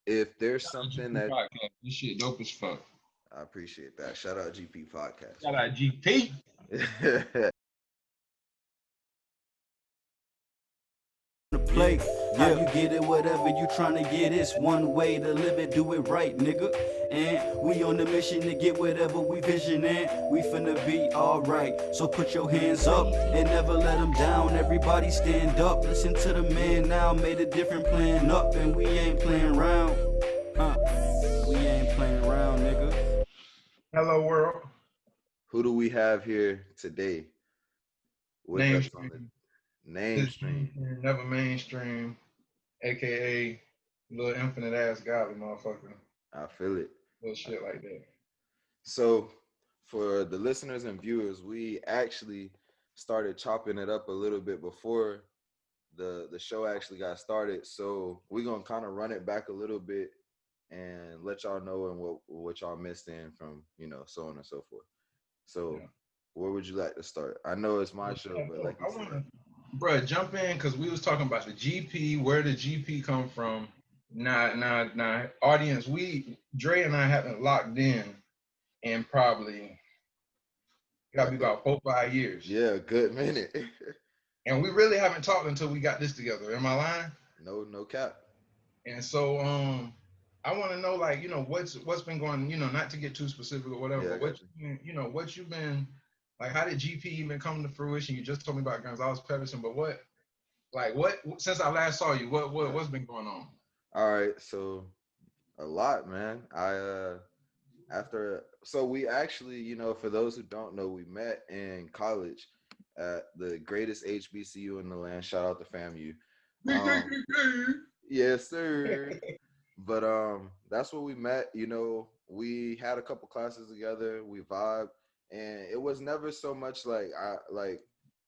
if there's Shout out something GP that podcast. This shit dope as fuck. I appreciate that. Shout out GP Podcast, Shout out GP. man. The play. How you get it, whatever you trying to get, it's one way to live it, do it right, nigga. And we on the mission to get whatever we vision, and we finna be alright. So put your hands up and never let them down. Everybody stand up, listen to the man now. Made a different plan up, and we ain't playing around. We ain't playing around, nigga. Hello world. Who do we have here today with us on the Naimstream. name This stream? never mainstream, aka little infinite ass godly motherfucker. I feel it. Little shit like that. So, for the listeners and viewers, we actually started chopping it up a little bit before the show actually got started. So we're gonna kind of run it back a little bit and let y'all know and what y'all missed in from so on and so forth. So, Yeah. where would you like to start? I know it's my show, Yeah, but so like you I said, wanna bruh jump in because we was talking about the GP, where the GP come from. Now, audience, we Dre and I haven't locked in probably gotta be like about 4 5 years. yeah, a good minute. And we really haven't talked until we got this together. Am I lying? No cap. And so I want to know like, what's been going, not to get too specific or whatever, Yeah, I but got you. what you've been like, how did GP even come to fruition? You just told me about Gonzalez Pedersen, but what since I last saw you, Yeah. what's been going on? All right, so a lot, man. So we actually, for those who don't know, we met in college at the greatest HBCU in the land. Shout out to FAMU. Um, yes, sir. But that's where we met. We had a couple classes together. We vibed, and it was never so much like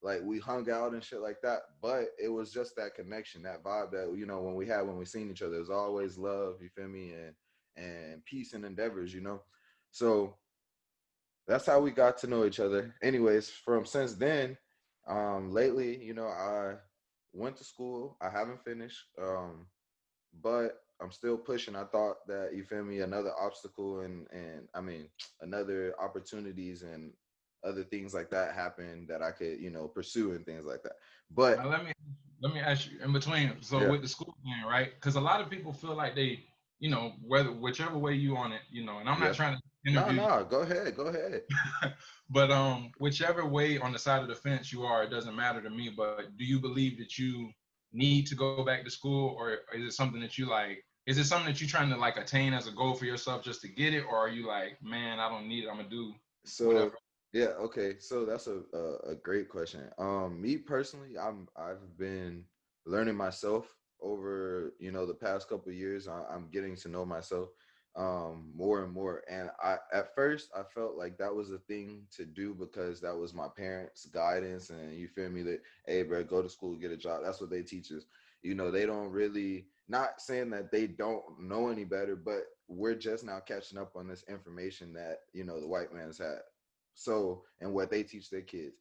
like we hung out and shit like that. But it was just that connection, that vibe that when we had when we seen each other, it was always love. You feel me? And peace and endeavors. So that's how we got to know each other. Anyways, from since then, lately, I went to school. I haven't finished. But I'm still pushing. I thought that you feel me, another obstacle and I mean another opportunities and other things like that happen that I could pursue and things like that. But Now let me ask you in between. So yeah, with the school thing, right? Because a lot of people feel like they, whether whichever way you on it, and I'm not yeah, trying to no, interview no, go ahead, go ahead. you, but whichever way on the side of the fence you are, it doesn't matter to me. But do you believe that you need to go back to school, or is it something that you like? Is it something that you're trying to like attain as a goal for yourself just to get it, or are you like, man, I don't need it. I'm gonna do whatever. So yeah, okay. So that's a great question. Me personally, I've been learning myself over the past couple of years. I'm getting to know myself more and more. And I at first I felt like that was a thing to do because that was my parents' guidance, and you feel me that hey, bro, go to school, get a job. That's what they teach us. They don't really not saying that they don't know any better, but we're just now catching up on this information that the white man's had. So and what they teach their kids.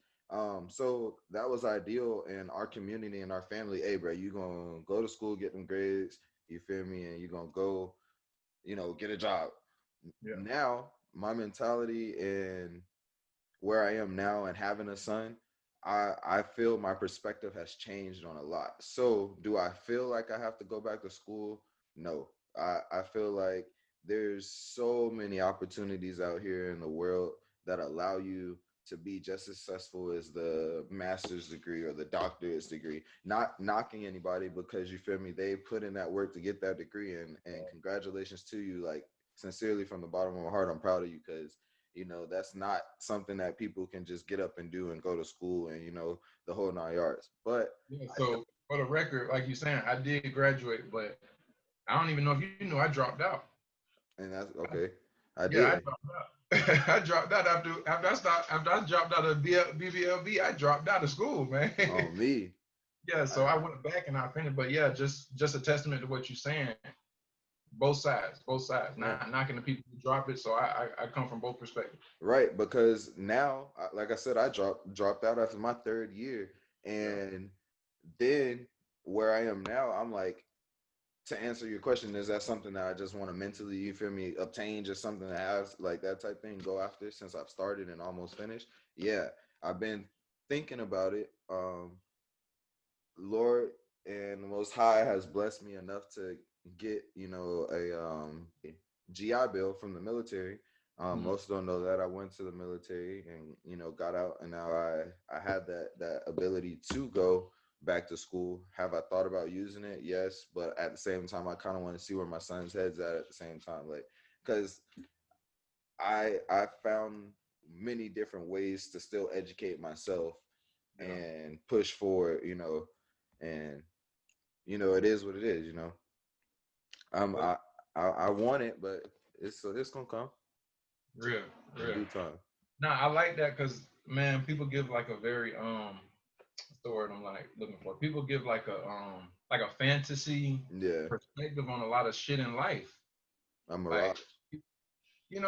So that was ideal in our community and our family. Hey, bro, you gonna go to school, get them grades. You feel me? And you gonna go, get a job. Yeah. Now my mentality and where I am now and having a son, I feel my perspective has changed on a lot. So do I feel like I have to go back to school? No. I feel like there's so many opportunities out here in the world that allow you to be just as successful as the master's degree or the doctorate degree. Not knocking anybody because you feel me, they put in that work to get that degree and congratulations to you. Like sincerely from the bottom of my heart, I'm proud of you because that's not something that people can just get up and do and go to school and the whole 9 yards. But Yeah. I So for the record, like you saying, I did graduate, but I don't even know if you knew I dropped out. and that's okay. I Yeah, I did dropped out. I dropped out after I dropped out of BBLB. I dropped out of school, man. on me. Yeah, I, so I went back and I finished. But yeah, just a testament to what you're saying. Both sides, both sides. yeah, Not knocking the people who drop it. So I come from both perspectives. right. Because now, like I said, I dropped out after my third year, Yeah, and then where I am now, I'm like, to answer your question, is that something that I just want to mentally, you feel me, obtain, just something that has like that type thing, go after since I've started and almost finished? Yeah, I've been thinking about it. Lord and the Most High has blessed me enough to get, a GI Bill from the military. Mm. Most don't know that I went to the military and got out, and now I had that ability to go back to school. Have I thought about using it? Yes, but at the same time, I kind of want to see where my son's head's at the same time, like because I found many different ways to still educate myself Yeah. and push forward, and it is what it is. Um, But I I want it, but it's gonna come real, in real. due time. Nah, I like that because man, people give like a very what's the word I'm like looking for? People give like a fantasy Yeah, perspective on a lot of shit in life. I'm a Like rock.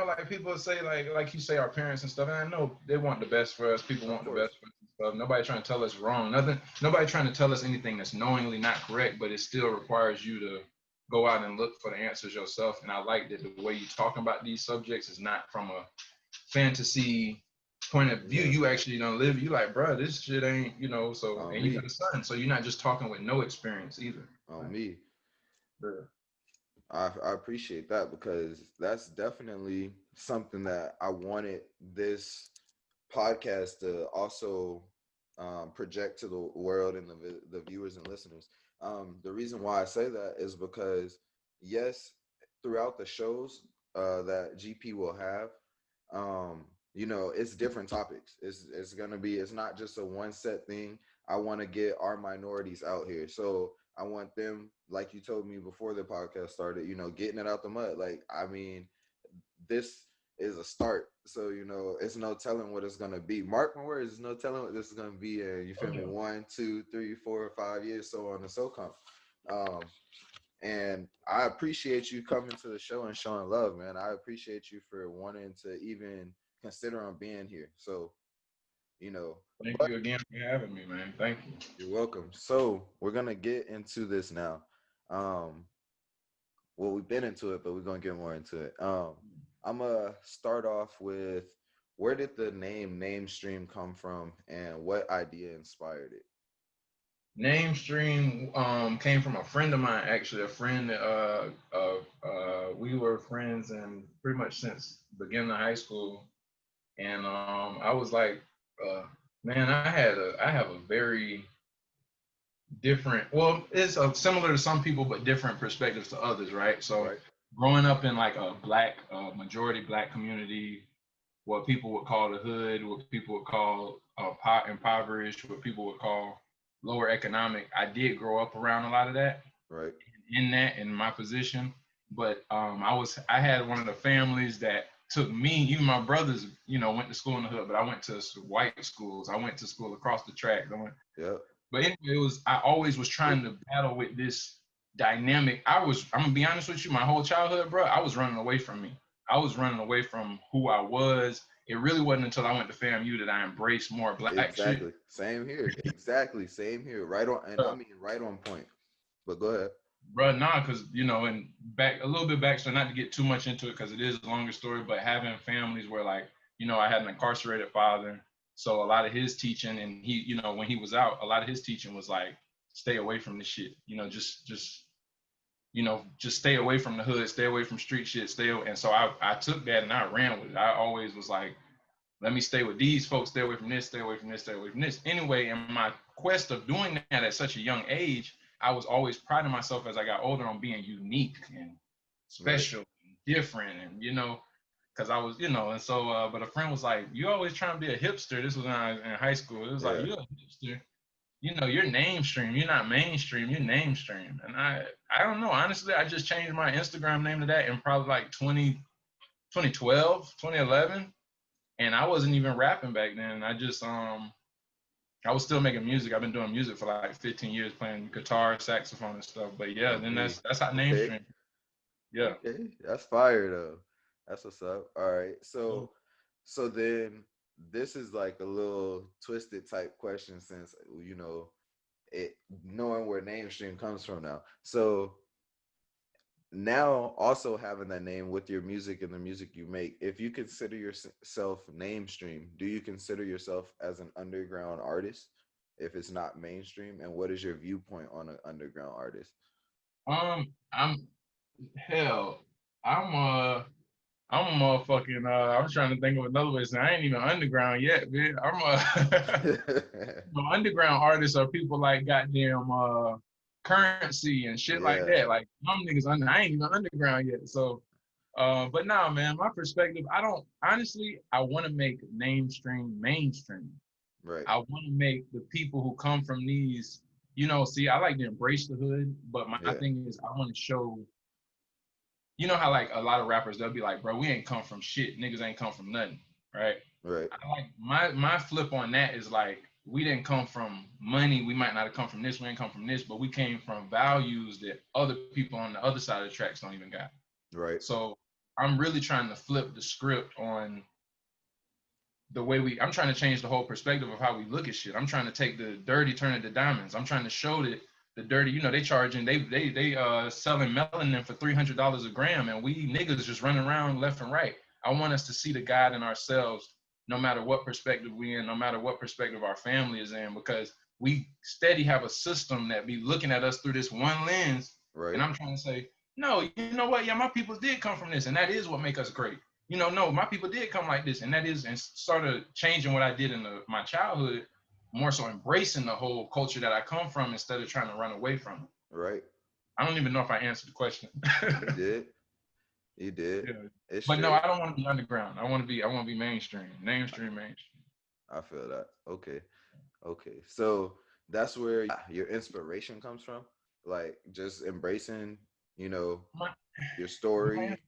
like people say like you say our parents and stuff, and I know they want the best for us. People Of want the course, best for us and stuff. Nobody trying to tell us wrong. Nothing. Nobody trying to tell us anything that's knowingly not correct, but it still requires you to go out and look for the answers yourself. And I like that the way you talking about these subjects is not from a fantasy point of view. yeah, You actually don't live. You like, bro, this shit ain't. So on and you got me, a son, so you're not just talking with no experience either. on Right. me. Yeah. I appreciate that because that's definitely something that I wanted this podcast to also project to the world and the viewers and listeners. The reason why I say that is because yes, throughout the shows that GP will have, um, it's different topics. It's gonna be. It's not just a one set thing. I want to get our minorities out here, so I want them, like you told me before the podcast started, getting it out the mud. Like, I mean, this is a start. So, it's no telling what it's gonna be. Mark my words, there's no telling what this is gonna be in, you Oh feel me, yeah. 1, 2, 3, 4, 5 years, so on and so come. Um, and I appreciate you coming to the show and showing love, man. I appreciate you for wanting to even consider on being here. So, you know, Thank but you again for having me, man. Thank you. you're welcome. So we're gonna get into this now. Um, well, we've been into it, but we're gonna get more into it. I'm gonna start off with, where did the name Naimstream come from, and what idea inspired it? Naimstream came from a friend of mine, actually, a friend that we were friends and pretty much since beginning of high school. And I was like, uh, man, I have a very different, well, it's similar to some people, but different perspectives to others, right? So Right, growing up in like a black, majority black community, what people would call the hood, what people would call impoverished, what people would call lower economic. I did grow up around a lot of that, right, in my position, but I had one of the families that took me. Even my brothers, went to school in the hood, but I went to white schools. I went to school across the track. yep, But anyway, I always was trying to battle with this dynamic. I'm gonna be honest with you, my whole childhood, bro, I was running away from me. I was running away from who I was. It really wasn't until I went to FAMU that I embraced more black shit. exactly. Same here. Exactly, same here. Right on, and I mean right on point. But go ahead. Bro, nah, because and back a little bit back, so not to get too much into it because it is a longer story, but having families where like, I had an incarcerated father. So a lot of his teaching, and he, when he was out, a lot of his teaching was like, stay away from this shit. Just stay away from the hood, stay away from street shit, stay away. And so I took that and I ran with it. I always was like, let me stay with these folks, stay away from this, stay away from this, stay away from this. Anyway, in my quest of doing that at such a young age, I was always priding myself as I got older on being unique and Right. special and different. And, because I was, and so, but a friend was like, you always trying to be a hipster. This was when I was in high school. It was like, Yeah. you're a hipster. You're Naimstream. You're not mainstream. You're Naimstream. And I don't know. Honestly, I just changed my Instagram name to that in probably like 2012, 2011. And I wasn't even rapping back then. I was still making music. I've been doing music for like 15 years, playing guitar, saxophone, and stuff. But yeah, On then me. that's how Okay. Naimstream. Yeah. Okay. That's fire though. That's what's up. All right. So then this is like a little twisted type question, since it knowing where Namestream comes from now. So now also having that name with your music and the music you make, if you consider yourself Naimstream, do you consider yourself as an underground artist if it's not mainstream? And what is your viewpoint on an underground artist? I'm hell. I'm I'm a motherfucking. I was trying to think of another way to say I ain't even underground yet, man. I'm a underground artists are people like goddamn currency and shit like Yeah, that. Like some niggas under. I ain't even underground yet. So, but nah, man. My perspective. I don't honestly. I want to make mainstream. right. I want to make the people who come from these. See, I like to embrace the hood, but my Yeah, thing is I want to show how like a lot of rappers they'll be like, bro, we ain't come from shit. Niggas ain't come from nothing, right? right, I like my flip on that is like we didn't come from money. We might not have come from this. We ain't come from this, but we came from values that other people on the other side of the tracks don't even got. right, So I'm really trying to flip the script on the way I'm trying to change the whole perspective of how we look at shit. I'm trying to take the dirty, turn it to diamonds. I'm trying to show that the dirty, they charging, they selling melanin for $300 a gram, and we niggas just running around left and right. I want us to see the God in ourselves, no matter what perspective we in, no matter what perspective our family is in, because we steady have a system that be looking at us through this one lens. right, And I'm trying to say, no, you know what? Yeah, my people did come from this, and that is what make us great. No, my people did come like this, and that is, and sort of changing what I did in my childhood, more so embracing the whole culture that I come from instead of trying to run away from it. right. I don't even know if I answered the question. You did. You did. Yeah. It's But no, straight. I don't want to be underground. I want to be mainstream, mainstream. I feel that. Okay. Okay. So that's where your inspiration comes from. Like just embracing, you know, My, your my story.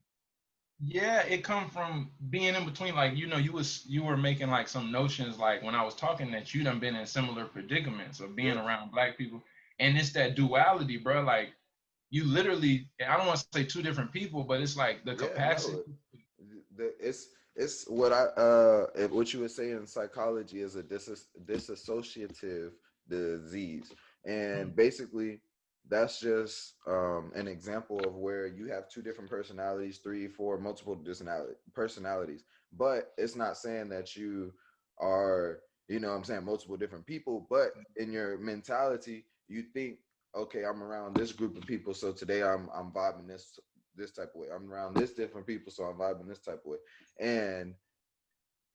Yeah, it come from being in between. Like, you were making like some notions like when I was talking that you done been in similar predicaments of being Yes. around black people. And it's that duality, bro. Like you literally, I don't want to say two different people, but it's like the Yeah, capacity. no. It's what what you would say in psychology is a disassociative disease, and basically that's just an example of where you have two different personalities, three, four, multiple personalities, but it's not saying that you are, what I'm saying, multiple different people, but in your mentality you think, okay, I'm around this group of people, so today I'm vibing this type of way. I'm around this different people, so I'm vibing this type of way. And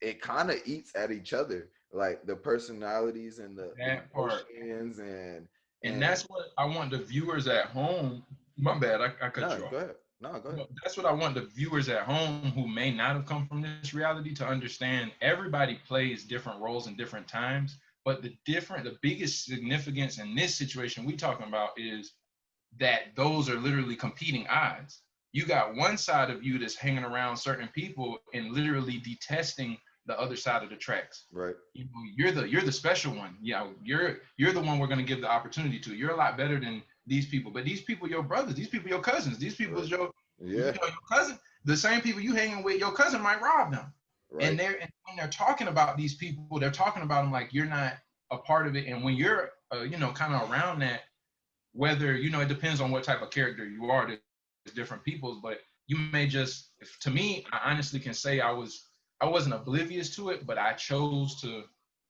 it kind of eats at each other, like the personalities and the That part. emotions And and that's what I want the viewers at home. My bad, I cut no, you off. go ahead. No, go ahead. But that's what I want the viewers at home who may not have come from this reality to understand. Everybody plays different roles in different times, but the biggest significance in this situation we talking about is that those are literally competing odds. You got one side of you that's hanging around certain people and literally detesting the other side of the tracks. Right. You're the special one. Yeah, you're the one we're gonna give the opportunity to. You're a lot better than these people. But these people, your brothers, these people, your cousins, these people Right. is Yeah. your cousin. The same people you hanging with, your cousin might rob them. Right. And when they're talking about these people, they're talking about them like you're not a part of it. And when you're kind of around that, whether it depends on what type of character you are. There's different peoples, but you may just, to me, I honestly can say I wasn't oblivious to it, but I chose to.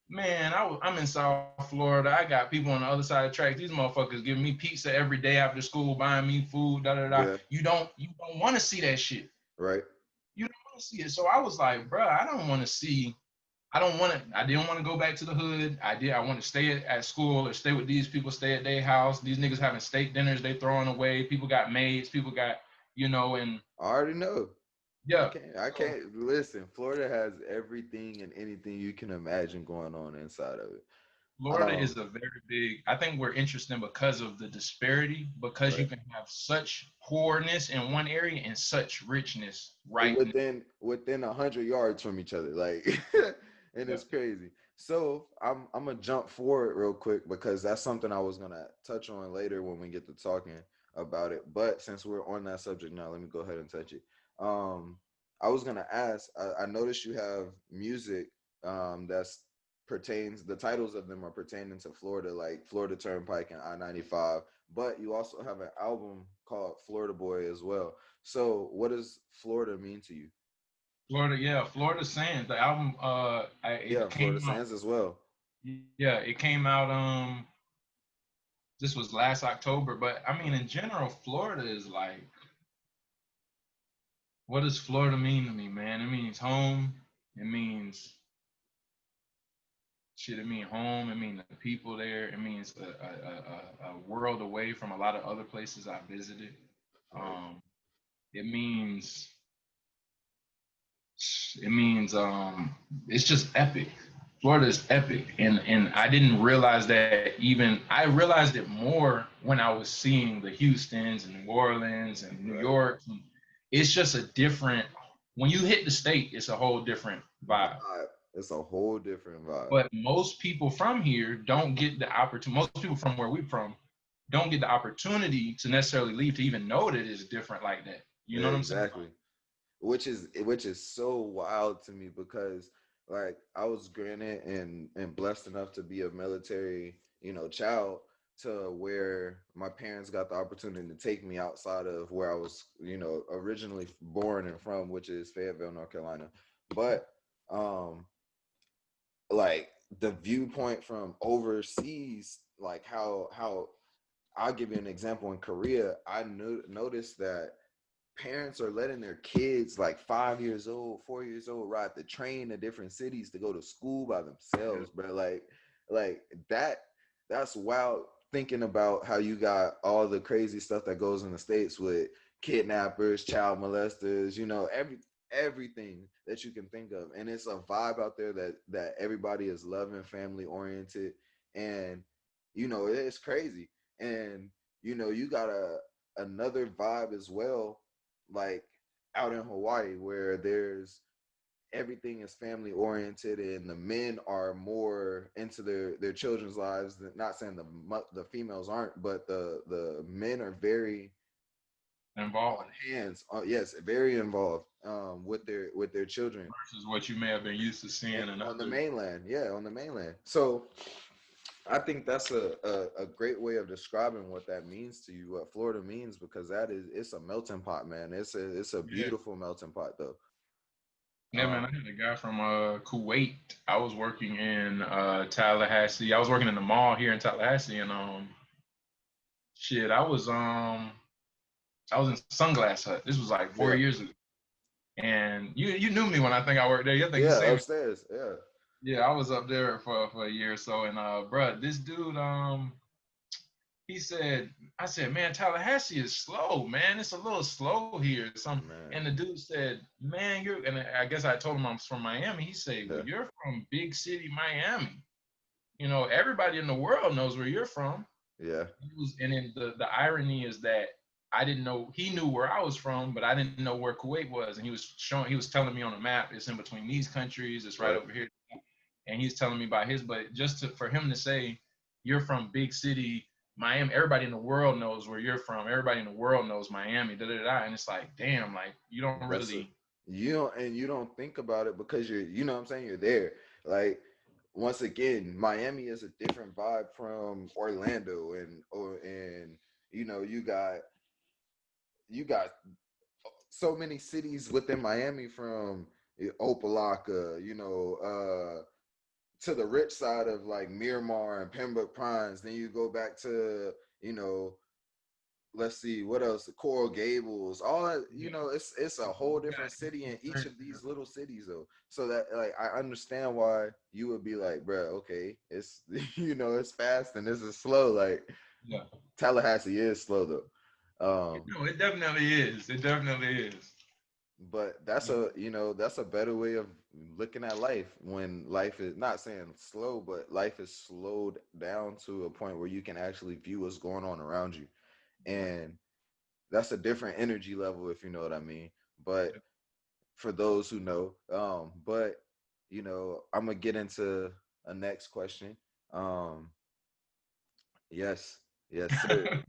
Man, I'm in South Florida. I got people on the other side of the tracks. These motherfuckers giving me pizza every day after school, buying me food, da da da. Yeah. You don't want to see that shit. Right. You don't want to see it. So I was like, bro, I don't want to see. I don't want to. I didn't want to go back to the hood. I want to stay at school or stay with these people, stay at their house. These niggas having steak dinners they throwing away. People got maids. People got, and I already know. I yeah. can't. I So can't listen. Florida has everything and anything you can imagine going on inside of it. Florida is a very big. I think we're interesting because of the disparity. Because you Right. can have such poorness in one area and such richness right. Within 100 yards from each other, like, and Yeah. it's crazy. So I'm gonna jump forward real quick because that's something I was gonna touch on later when we get to talking about it. But since we're on that subject now, let me go ahead and touch it. Um, I was gonna ask. I noticed you have music that's pertains. The titles of them are pertaining to Florida, like Florida Turnpike and I-95. But you also have an album called Florida Boy as well. So, what does Florida mean to you? Florida, yeah, Florida Sands. The album, Yeah, it Florida came out. Sands as well. Yeah, it came out. This was last October. But I mean, in general, Florida is like, what does Florida mean to me, man? It means home. It means shit. It means home. It means the people there. It means a world away from a lot of other places I visited. Right. Um, it means It means it's just epic. Florida is epic, and I didn't realize that. Even I realized it more when I was seeing the Houstons and New Orleans and New Right. York. It's just a different. When you hit the state, it's a whole different vibe. Vibe. It's a whole different vibe. But most people from here don't get the opportunity. Most people from where we're from don't get the opportunity to necessarily leave to even know that it's different like that. You know what I'm saying? Exactly. Which is so wild to me because like I was granted and blessed enough to be a military, child to where my parents got the opportunity to take me outside of where I was, originally born and from, which is Fayetteville, North Carolina. But um like the viewpoint from overseas, like how I'll give you an example. In Korea, I noticed that parents are letting their kids like 5 years old, 4 years old ride the train to different cities to go to school by Yeah. themselves, bro. Like that. That's wild. Thinking about how you got all the crazy stuff that goes in the states with kidnappers, child molesters, everything that you can think of, and it's a vibe out there that everybody is loving, family oriented, and it's crazy. And you got another vibe as well, like out in Hawaii, where there's everything is family oriented and the men are more into their children's lives. Not saying the females aren't, but the men are very on Involved hands. Yes, very involved with their children versus what you may have been used to seeing in on the other. mainland. Yeah, on the mainland. So I think that's a great way of describing what that means to you, what Florida means, because it's a melting pot, man. It's a Yeah. beautiful melting pot, though. Yeah, man, I Um, had a guy from Kuwait. I was working in Tallahassee. I was working in the mall here in Tallahassee, and shit, I was in Sunglass Hut. This was like four yeah, years ago, and you knew me when I think I worked there. You think you yeah, saved me? upstairs, yeah, Yeah, I was up there for a year or so, and bruh, this dude he said, I said, man, Tallahassee is slow, man. It's a little slow here. And man, the dude said, man, and I guess I told him I'm from Miami. He said, well, yeah, you're from big city Miami. Everybody in the world knows where you're from. yeah, And then the irony is that I didn't know he knew where I was from, but I didn't know where Kuwait was. And he was telling me on the map, it's in between these countries, it's right right. over here. And he's telling me about his, but for him to say you're from big city Miami, everybody in the world knows where you're from. Everybody in the world knows Miami, da da da. And it's like, damn, like you don't That's really. you don't think about it because what I'm saying, you're there. Like once again, Miami is a different vibe from Orlando, and you got so many cities within Miami, from Opalaka, to the rich side of like Miramar and Pembroke Pines. Then you go back to, you know, let's see what else, the Coral Gables, all that. It's a whole different city in each of these little cities, though. So that, like, I understand why you would be like, bruh, okay, it's it's fast and this is slow. Like Yeah. Tallahassee is slow though. No, it definitely is. It definitely is. But that's a better way of looking at life, when life is not saying slow, but life is slowed down to a point where you can actually view what's going on around you. And that's a different energy level, if you know what I mean. But for those who know, but I'm gonna get into a next question. um yes, yes sir,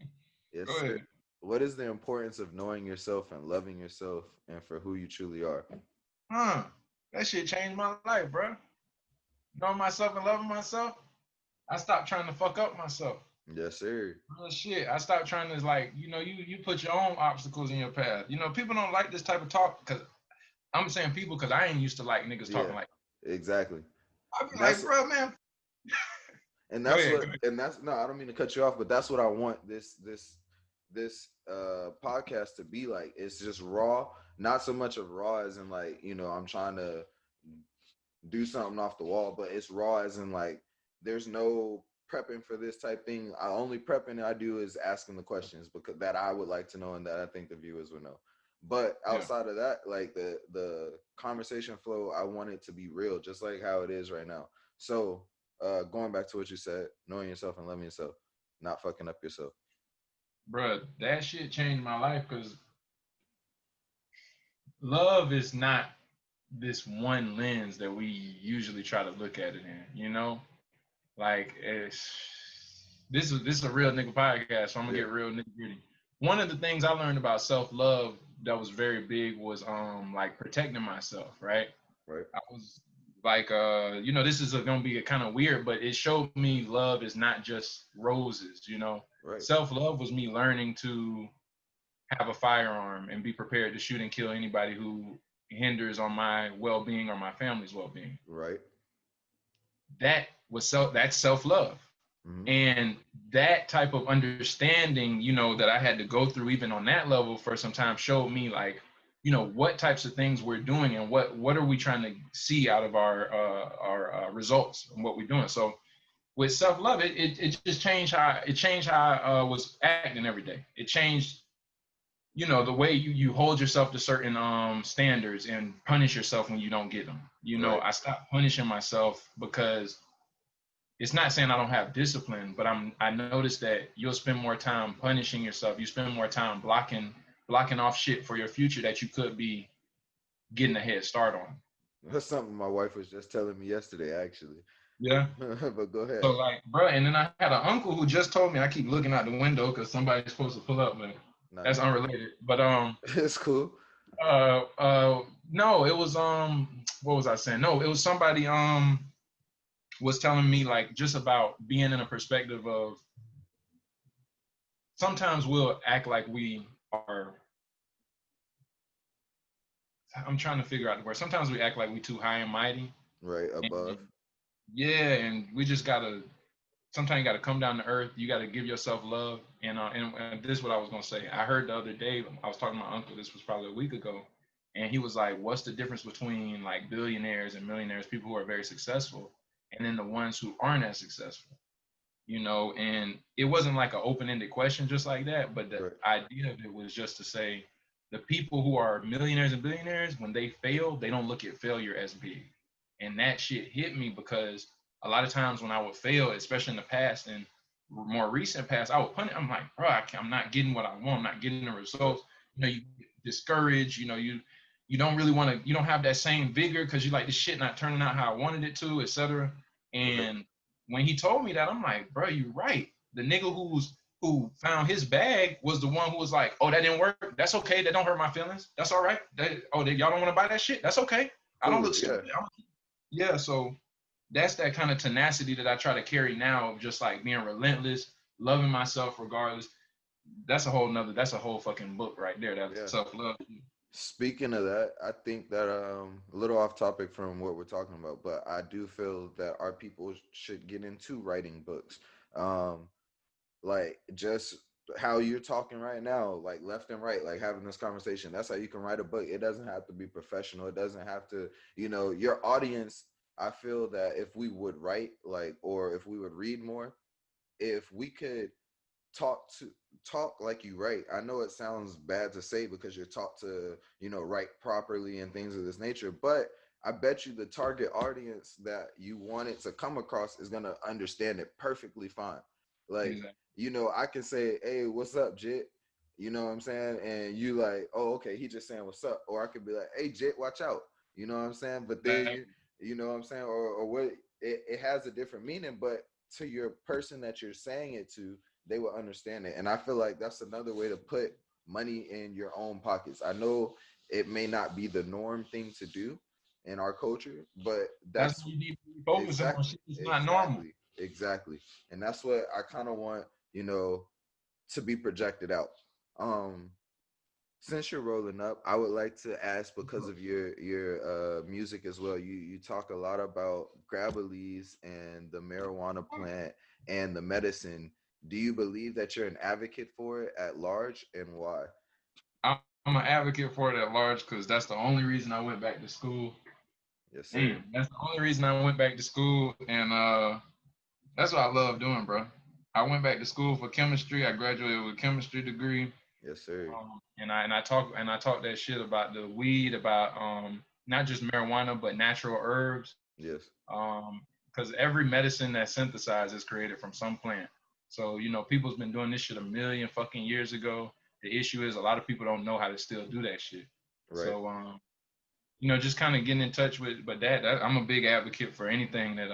yes Go sir. ahead. What is the importance of knowing yourself and loving yourself and for who you truly are? Huh. That shit changed my life, bro. Knowing myself and loving myself, I stopped trying to fuck up myself. Yes, sir. Real shit. I stopped trying to like, you put your own obstacles in your path. People don't like this type of talk because I'm saying people because I ain't used to like niggas Yeah, talking like. exactly. I be And like, that's bro, man. and Go that's ahead. what Go ahead. and that's no, I don't mean to cut you off, but that's what I want this podcast to be like. It's just raw, not so much of raw as in like, I'm trying to do something off the wall, but it's raw as in like there's no prepping for this type thing. I only prepping I do is asking the questions because that I would like to know and that I think the viewers would know. But Yeah, outside of that, like the conversation flow, I want it to be real, just like how it is right now. So going back to what you said, knowing yourself and loving yourself, not fucking up yourself. bro, that shit changed my life because love is not this one lens that we usually try to look at it in. Like this is a real nigga podcast, so I'm gonna Yeah, get real nitty gritty. One of the things I learned about self love that was very big was like protecting myself, right? right, I was like this is gonna be kind of weird, but it showed me love is not just roses. right, Self love was me learning to have a firearm and be prepared to shoot and kill anybody who hinders on my well being or my family's well being. right. That's self love. Mm-hmm. And that type of understanding, that I had to go through even on that level for some time showed me like, what types of things we're doing and what are we trying to see out of our results and what we're doing. So with self love, it just changed how I was acting every day. It changed the way you hold yourself to certain standards and punish yourself when you don't get them. Right. I stopped punishing myself because it's not saying I don't have discipline, but I noticed that you'll spend more time punishing yourself. You spend more time blocking off shit for your future that you could be getting a head start on. That's something my wife was just telling me yesterday, actually. Yeah. But go ahead. So like, bro, and then I had an uncle who just told me I keep looking out the window because somebody's supposed to pull up, but No, that's you good. unrelated. But It's cool. no, it was what was I saying? No, it was somebody was telling me like just about being in a perspective of sometimes we'll act like we are. I'm trying to figure out the word. Sometimes we act like we too high and mighty, Right and above. yeah, and we just gotta. Sometimes you gotta come down to earth. You gotta give yourself love. And this is what I was gonna say. I heard the other day. I was talking to my uncle. This was probably a week ago, and he was like, "What's the difference between like billionaires and millionaires, people who are very successful, and then the ones who aren't as successful?" And it wasn't like an open-ended question just like that, but the Right. idea of it was just to say the people who are millionaires and billionaires, when they fail, they don't look at failure as big. And that shit hit me because a lot of times when I would fail, especially in the past and more recent past, I would punish. I'm like, bro, I'm not getting what I want. I'm not getting the Right. results. You get discouraged. You don't really want to. You don't have that same vigor because you like this shit not turning out how I wanted it to, etc. Right. And when he told me that, I'm like, bro, you're right. The nigga who found his bag was the one who was like, oh, that didn't work. That's okay. That don't hurt my feelings. That's all right. Y'all don't want to buy that shit. That's okay. I don't Cool. look Yeah. stupid. Yeah. So that's that kind of tenacity that I try to carry now of just like being relentless, loving myself regardless. That's a whole fucking book right there. That's Yeah. self love. Speaking of that, I think that a little off topic from what we're talking about, but I do feel that our people should get into writing books. Um, like just how you're talking right now, like left and right, like having this conversation. That's how you can write a book. It doesn't have to be professional. It doesn't have to, your audience. I feel that if we would write like, or if we would read more, if we could talk to talk like you write. I know it sounds bad to say because you're taught to, write properly and things of this nature, but I bet you the target audience that you want it to come across is gonna understand it perfectly fine. Like, Exactly. I can say, "Hey, what's up, Jit?" You know what I'm saying? And you like, "Oh, okay, he just saying what's up." Or I could be like, "Hey, Jit, watch out." You know what I'm saying? But then you know what I'm saying? Or what it has a different meaning, but to your person that you're saying it to, they will understand it. And I feel like that's another way to put money in your own pockets. I know it may not be the norm thing to do in our culture, but That's that's what you need to be focusing on. exactly, Shit is not normal. exactly, exactly. And that's what I kind of want. you know, to be projected out. Um, since you're rolling up, I would like to ask, because of your music as well. You talk a lot about grabberlies and the marijuana plant and the medicine. Do you believe that you're an advocate for it at large, and why? I'm an advocate for it at large because that's the only reason I went back to school. Yes, sir. Damn, that's the only reason I went back to school, and that's what I love doing, bro. I went back to school for chemistry. I graduated with a chemistry degree, Yes, sir. and I talk that shit about the weed, about not just marijuana but natural herbs, Yes. because every medicine that's synthesized is created from some plant. So people's been doing this shit a million fucking years ago. The issue is a lot of people don't know how to still do that shit. Right. So just kind of getting in touch with, but that I'm a big advocate for anything that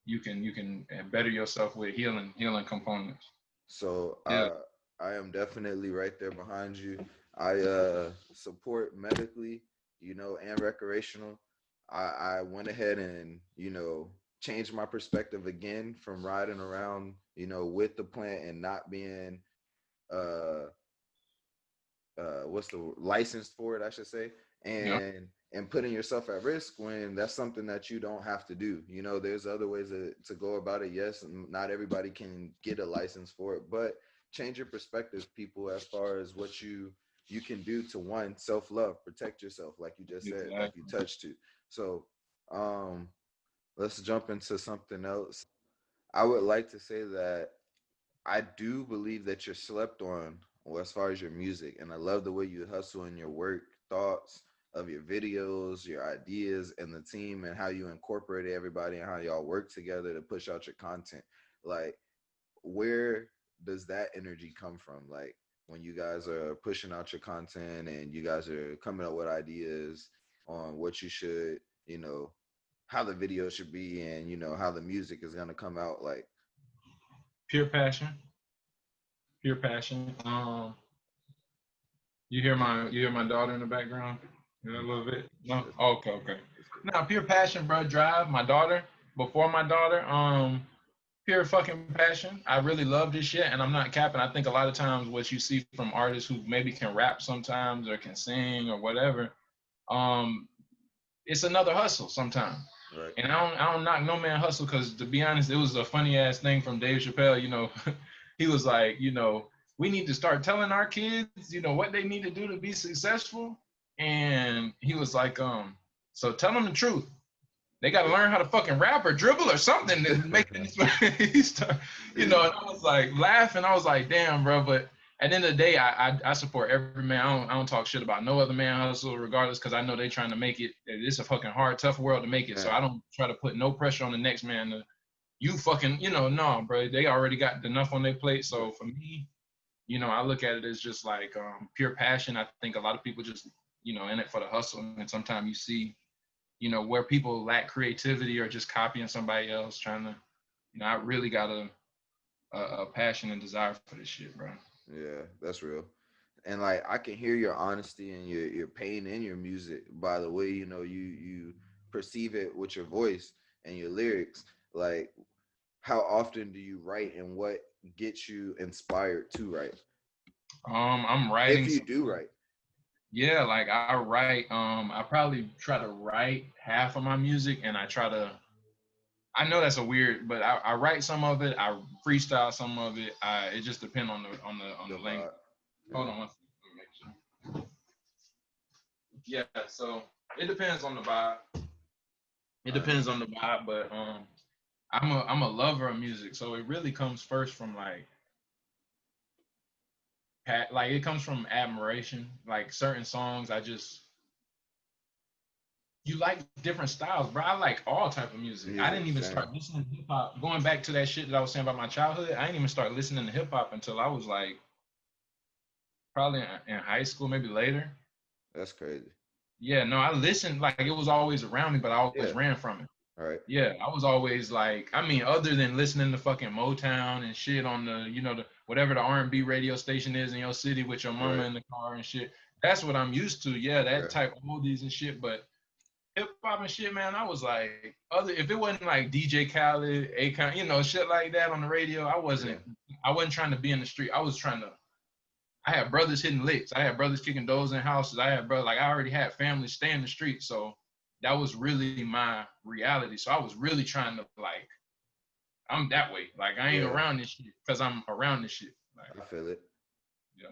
you can better yourself with healing components. So Yeah. I am definitely right there behind you. I support medically, and recreational. I went ahead and, changed my perspective again from riding around, with the plant and not being uh what's the licensed for it, I should say, Yeah. and putting yourself at risk when that's something that you don't have to do. There's other ways to go about it. Yes, not everybody can get a license for it, but change your perspective, people, as far as what you can do to, one, self-love, protect yourself, like you just said, like you Exactly. touched to. So um let's jump into something else. I would like to say that I do believe that you're slept on, well, as far as your music, and I love the way you hustle in your work, thoughts of your videos, your ideas, and the team, and how you incorporate everybody and how y'all work together to push out your content. Like, where does that energy come from? Like, when you guys are pushing out your content and you guys are coming up with ideas on what you should, how the video should be, and how the music is gonna come out. Like, Pure passion. Pure passion. You hear my daughter in the background? You know, a little bit? No? that's Okay, okay. that's cool. Now, pure passion, bro. Drive. My daughter. Before my daughter, pure fucking passion. I really love this shit, and I'm not capping. I think a lot of times what you see from artists who maybe can rap sometimes or can sing or whatever, um, it's another hustle sometimes. Right. And I don't knock no man hustle, because to be honest, it was a funny ass thing from Dave Chappelle. He was like, we need to start telling our kids, what they need to do to be successful. And he was like, so tell them the truth. They got to learn how to fucking rap or dribble or something to make it. He start, and I was like laughing. I was like, damn, bro. But at the end of the day, I support every man. I don't talk shit about no other man hustle, regardless, because I know they trying to make it. It's a fucking hard, tough world to make it. So Man, I don't try to put no pressure on the next man to, you fucking, no, bro. They already got enough on their plate. So right. for me, I look at it as just like pure passion. I think a lot of people just, in it for the hustle. And sometimes you see, where people lack creativity or just copying somebody else, trying to, I really got a passion and desire for this shit, bro. Yeah, that's real. And like, I can hear your honesty and your pain in your music by the way, you perceive it with your voice and your lyrics. Like, how often do you write, and what gets you inspired to write? I'm writing If you some, do write. yeah, like I write, I probably try to write half of my music, and I know that's a weird, but I write some of it, I freestyle some of it. It just depends on the The language. vibe. Hold Yeah. on one second, let me make sure. Yeah, so it depends on the vibe. It All right. depends on the vibe, but I'm a lover of music, so it really comes first from like it comes from admiration. Like certain songs, you like different styles, bro. I like all type of music. I Music, didn't even same. start listening to hip hop. Going back to that shit that I was saying about my childhood, I didn't even start listening to hip hop until I was like probably in high school, maybe later. That's crazy. Yeah, no, I listened, like it was always around me, but I always Yeah. ran from it. All right. Yeah, I was always like, I mean, other than listening to fucking Motown and shit on the, the whatever the R&B radio station is in your city with your mama Right. in the car and shit. That's what I'm used to. Yeah, that Okay. type of oldies and shit. But hip hop and shit, man, I was like, other if it wasn't like DJ Khaled, Akon, shit like that on the radio, Yeah. I wasn't trying to be in the street. I was trying to. I had brothers hitting licks. I had brothers kicking doors in houses. I had brothers like I already had family stay in the street, so that was really my reality. So I was really trying to like, I'm that way. Like I ain't Yeah. around this shit because I'm around this shit. Like, I feel it. yeah.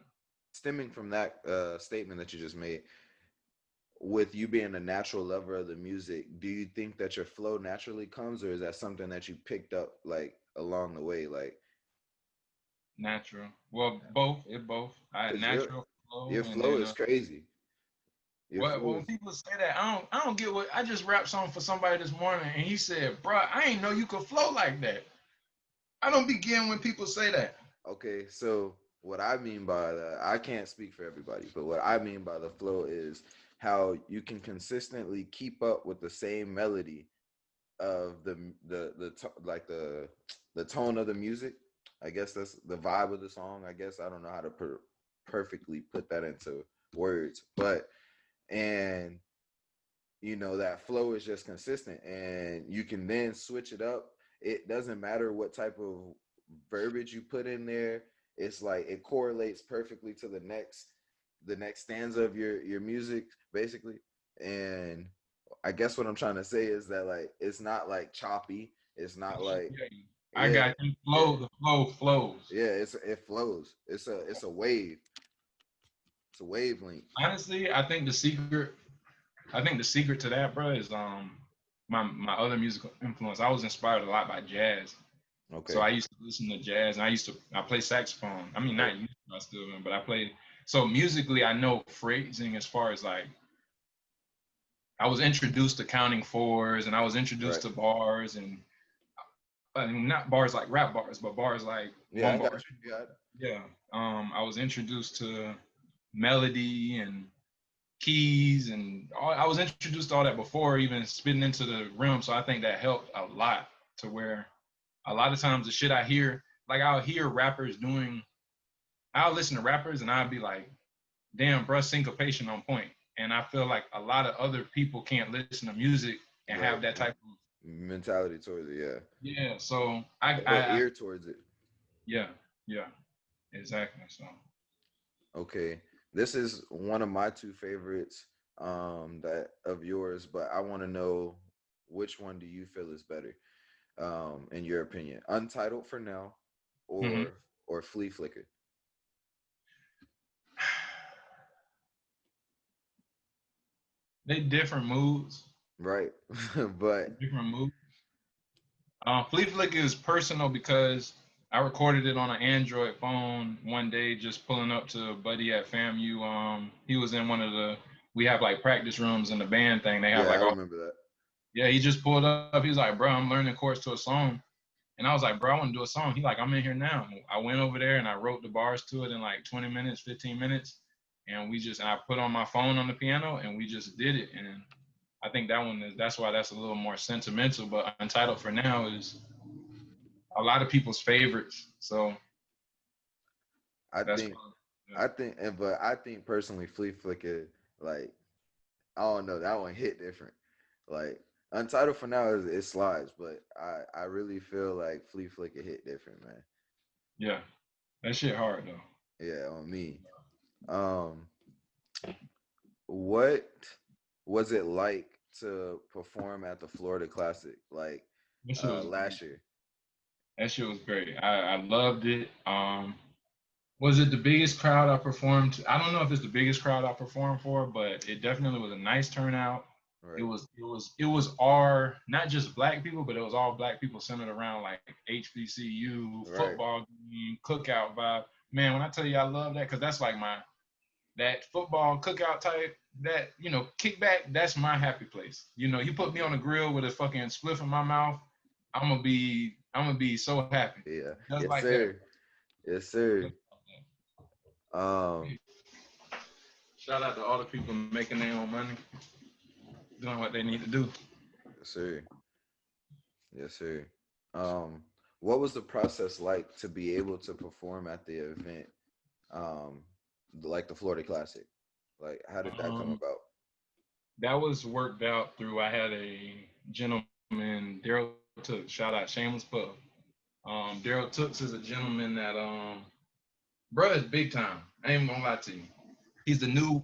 Stemming from that statement that you just made, with you being a natural lover of the music, do you think that your flow naturally comes, or is that something that you picked up like along the way? Like, Natural. Well, both. It both. I had cause natural your flow, and flow then is crazy. Your what flow when is people say that, I don't get what I just rapped something for somebody this morning, and he said, "Bro, I ain't know you could flow like that." I don't begin when people say that. okay. So what I mean by that, I can't speak for everybody, but what I mean by the flow is how you can consistently keep up with the same melody of like the tone of the music. I guess that's the vibe of the song. I guess I don't know how to perfectly put that into words, but and that flow is just consistent, and you can then switch it up. It doesn't matter what type of verbiage you put in there. It's like it correlates perfectly to the next stanza of your music, basically. And I guess what I'm trying to say is that like it's not like choppy. It's not like I yeah, got you. yeah, Flow. The flow flows. yeah. It flows. It's a wave. It's a wavelength. Honestly, I think the secret to that, bro, is my other musical influence. I was inspired a lot by jazz. So Okay. I used to listen to jazz, and I play saxophone. I mean, Oh, not used to, I still am, but I play. So musically, I know phrasing as far as like I was introduced to counting fours, and I was introduced right. to bars, and I mean, not bars like rap bars, but bars like Yeah, I one bar, got two you. bar. Yeah. Yeah. I was introduced to melody and keys, and I was introduced to all that before even spitting into the realm. So I think that helped a lot to where a lot of times the shit I hear, like I'll hear rappers doing, I'll listen to rappers and I'll be like, damn, bruh, syncopation on point. And I feel like a lot of other people can't listen to music and have Right. that type of, Mentality towards it. Yeah. yeah. So Or ear towards it. yeah, yeah, exactly. So Okay. This is one of my two favorites that of yours, but I want to know which one do you feel is better in your opinion? Untitled for now mhm. or Flea Flicker. They different moods, Right. But different moods. Flea Flick is personal because I recorded it on an Android phone one day, just pulling up to a buddy at FAMU. He was in one of the we have like practice rooms in the band thing. They have yeah, I like all remember that. yeah. He just pulled up. He was like, "Bro, I'm learning chords to a song," and I was like, "Bro, I want to do a song." He like, "I'm in here now." I went over there and I wrote the bars to it in like 20 minutes, 15 minutes, and I put on my phone on the piano and we just did it. And I think that's why that's a little more sentimental. But Untitled for Now is a lot of people's favorites. So I that's think but I think personally Flea Flicker, like, I don't know, that one hit different. Like Untitled for now is it slides, but I really feel like Flea Flicker hit different, man. yeah, that shit hard though. Yeah, on me. Um, what was it like to perform at the Florida Classic, like That shit was great. last year? That shit was great. I loved it. Was it the biggest crowd I performed? I don't know if it's the biggest crowd I performed for, but it definitely was a nice turnout. It Right, was it was it was our not just black people, but it was all black people centered around like HBCU right. football game, cookout vibe. Man, when I tell you I love that, because that's like my that football cookout type, that kickback, that's my happy place. You put me on the grill with a fucking spliff in my mouth, I'm gonna be so happy. Yeah, Just yes, like that. sir. Yes, sir. Just like Um, that. Shout out to all the people making their own money, doing what they need to do. yes, sir. Yes, sir. Um, what was the process like to be able to perform at the event, um, like the Florida Classic? Like, how did that come Um, about? That was worked out through. I had a gentleman, Daryl Tooks. Shout out Shameless Plug. Daryl Tooks is a gentleman that bro is big time. I ain't gonna lie to you. He's the new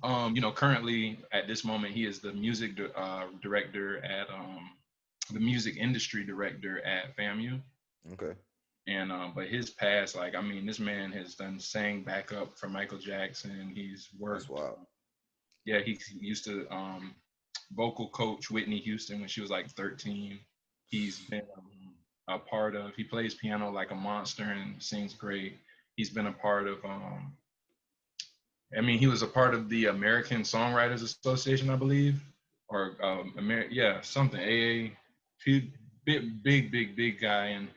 currently at this moment he is the director at the music industry director at FAMU. Okay. And but his past, like I mean, this man has done sang backup for Michael Jackson. He's That's worked. wild. Yeah, he used to vocal coach Whitney Houston when she was like 13. He's been a part of. He plays piano like a monster and sings great. He's been a part of. I mean, he was a part of the American Songwriters Association, I believe, or yeah, something. AA. He big guy, and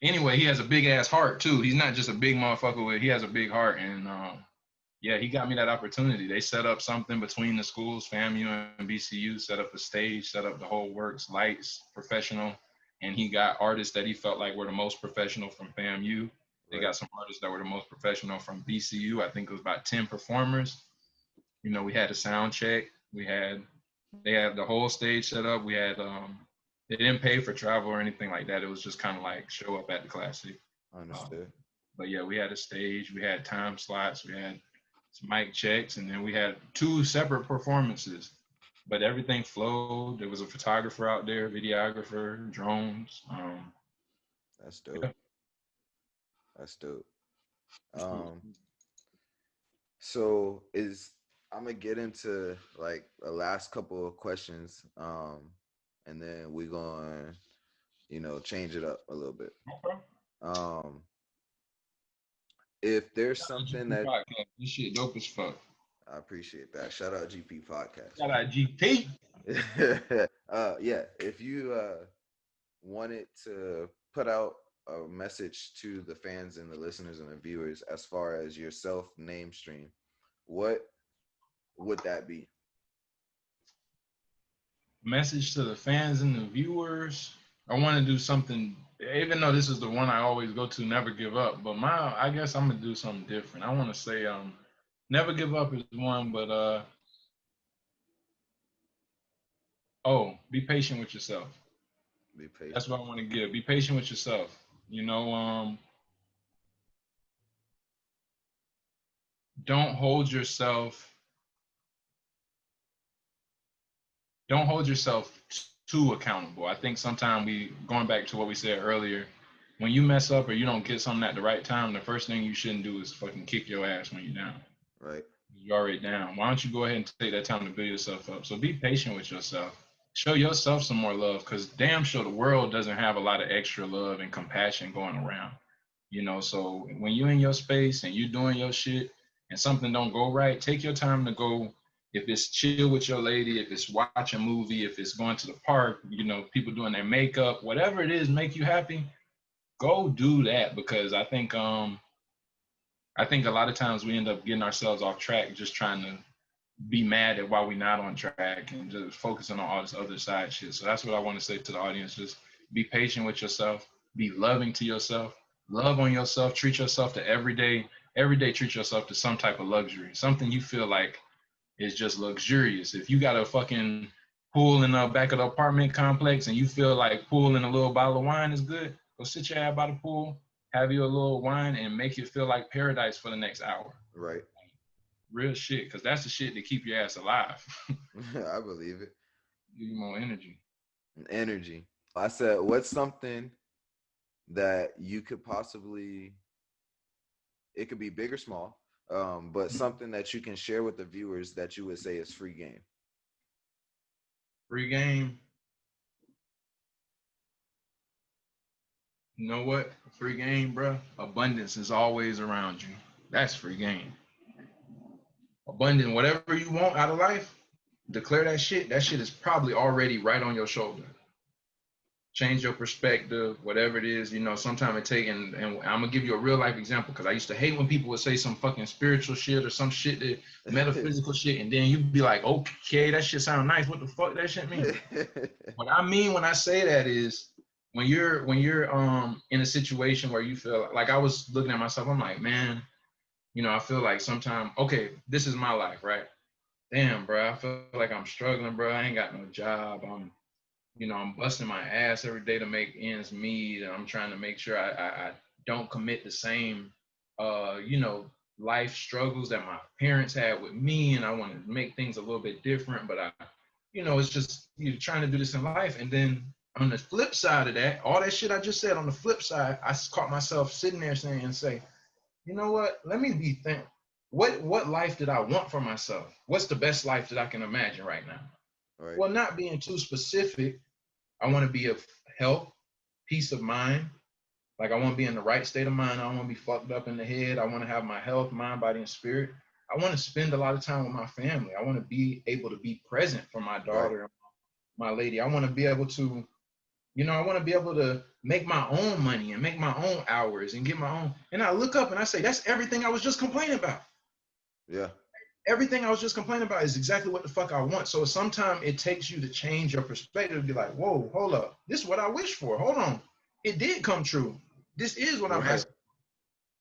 anyway, he has a big ass heart too. He's not just a big motherfucker. He has a big heart, and yeah, he got me that opportunity. They set up something between the schools, FAMU and BCU, set up a stage, set up the whole works, lights, professional. And he got artists that he felt like were the most professional from FAMU. They Right. got some artists that were the most professional from BCU. I think it was about 10 performers. You know, we had a sound check. They had the whole stage set up. They didn't pay for travel or anything like that. It was just kind of like show up at the classic. Understood. But yeah, we had a stage, we had time slots, we had some mic checks, and then we had two separate performances. But everything flowed. There was a photographer out there, videographer, drones. That's dope. Yeah. That's dope. Um, so is I'm gonna get into like the last couple of questions, and then we're gonna, change it up a little bit. Okay. Um, if there's something GP that podcast. This shit dope as fuck. I appreciate that. Shout out GP podcast. Shout out GP. Yeah, if you wanted to put out a message to the fans and the listeners and the viewers as far as yourself, Naimstream, what would that be? Message to the fans and the viewers. I want to do something, even though this is the one I always go to, never give up. But I guess I'm gonna do something different. I want to say, never give up is one, but be patient with yourself. Be patient. That's what I want to give. Be patient with yourself. You know, don't hold yourself. Don't hold yourself too accountable. I think sometimes going back to what we said earlier, when you mess up or you don't get something at the right time, the first thing you shouldn't do is fucking kick your ass when you're down. Right. You're already down. Why don't you go ahead and take that time to build yourself up? So be patient with yourself. Show yourself some more love, because damn sure the world doesn't have a lot of extra love and compassion going around. You know, so when you're in your space and you're doing your shit and something don't go right, take your time to go. If it's chill with your lady, if it's watch a movie, if it's going to the park, people doing their makeup, whatever it is, make you happy, go do that. Because I think a lot of times we end up getting ourselves off track just trying to be mad at why we're not on track and just focusing on all this other side shit. So that's what I want to say to the audience. Just be patient with yourself, be loving to yourself, love on yourself, treat yourself to every day treat yourself to some type of luxury, something you feel like is just luxurious. If you got a fucking pool in the back of the apartment complex and you feel like pool and a little bottle of wine is good, go sit your ass by the pool, have you a little wine, and make it feel like paradise for the next hour. Right. Real shit, because that's the shit that keep your ass alive. I believe it. Give you more energy. Energy. I said, what's something that you could possibly, it could be big or small, but something that you can share with the viewers that you would say is free game. Free game. You know what? Free game, bro. Abundance is always around you. That's free game. Abundant, whatever you want out of life, declare that shit. That shit is probably already right on your shoulder. Change your perspective, whatever it is. Sometimes it take, and I'm gonna give you a real life example, because I used to hate when people would say some fucking spiritual shit or some shit that metaphysical shit, and then you'd be like, okay, that shit sound nice. What the fuck that shit mean? What I mean when I say that is when you're in a situation where you feel like, I was looking at myself, I'm like, man, I feel like sometimes, okay, this is my life, right? damn, bro, I feel like I'm struggling, bro. I ain't got no job. I'm busting my ass every day to make ends meet, and I'm trying to make sure I don't commit the same, life struggles that my parents had with me, and I want to make things a little bit different, but it's just you're trying to do this in life, and then on the flip side of that, all that shit I just said, on the flip side, I caught myself sitting there saying, you know what? Let me be think. What life did I want for myself? What's the best life that I can imagine right now? Right. Well, not being too specific, I want to be of health, peace of mind. Like I want to be in the right state of mind. I don't want to be fucked up in the head. I want to have my health, mind, body, and spirit. I want to spend a lot of time with my family. I want to be able to be present for my daughter, right, my lady. I want to be able to, I want to be able to make my own money and make my own hours and get my own. And I look up and I say, that's everything I was just complaining about. Yeah. Everything I was just complaining about is exactly what the fuck I want. So sometimes it takes you to change your perspective to be like, whoa, hold up. This is what I wish for. Hold on. It did come true. This is what I'm asking.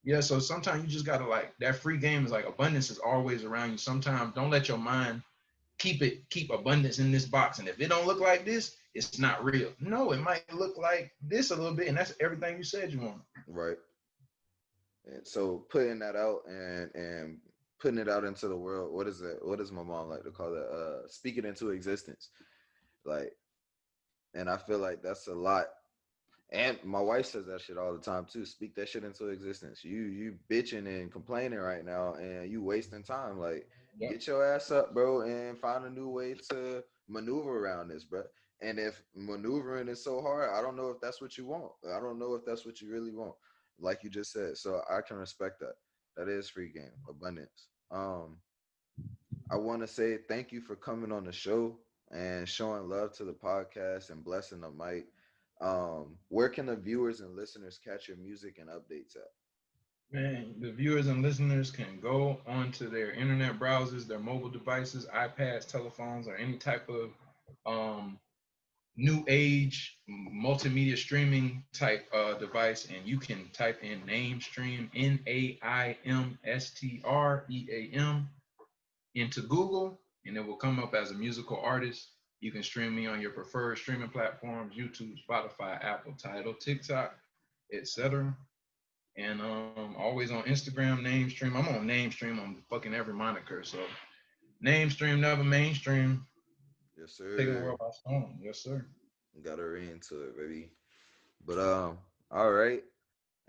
Yeah, so sometimes you just gotta, like, that free game is like abundance is always around you. Sometimes don't let your mind keep abundance in this box. And if it don't look like this, it's not real. No, it might look like this a little bit, and that's everything you said you want. Right. And so putting that out and putting it out into the world, what is it? What does my mom like to call it? Speak it into existence. Like, and I feel like that's a lot. And my wife says that shit all the time too. Speak that shit into existence. You bitching and complaining right now, and you wasting time. Like, yep, get your ass up, bro, and find a new way to maneuver around this, bro. And if maneuvering is so hard, I don't know if that's what you want. I don't know if that's what you really want, like you just said. So I can respect that. That is free game, abundance. I want to say thank you for coming on the show and showing love to the podcast and blessing the mic. Where can the viewers and listeners catch your music and updates at? Man, the viewers and listeners can go onto their internet browsers, their mobile devices, iPads, telephones, or any type of new age multimedia streaming type device, and you can type in Naimstream, Naimstream, into Google, and it will come up as a musical artist. You can stream me on your preferred streaming platforms: YouTube, Spotify, Apple, Tidal, TikTok, etc. And always on Instagram, Naimstream. I'm on Naimstream on fucking every moniker. So Naimstream, never mainstream. Yes, sir. Taking the world by storm. Yes, sir. Gotta read into it, baby. But all right.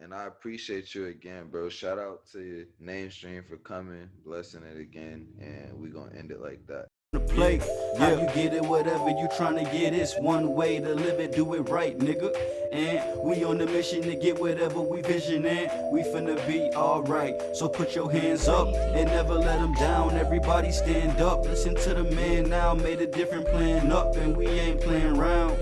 And I appreciate you again, bro. Shout out to Naimstream for coming, blessing it again, and we gonna end it like that. Play, how you get it, whatever you trying to get, it's one way to live it, do it right, nigga. And we on the mission to get whatever we vision, and we finna be alright. So put your hands up and never let them down. Everybody stand up, listen to the man now, made a different plan up, and we ain't playing around.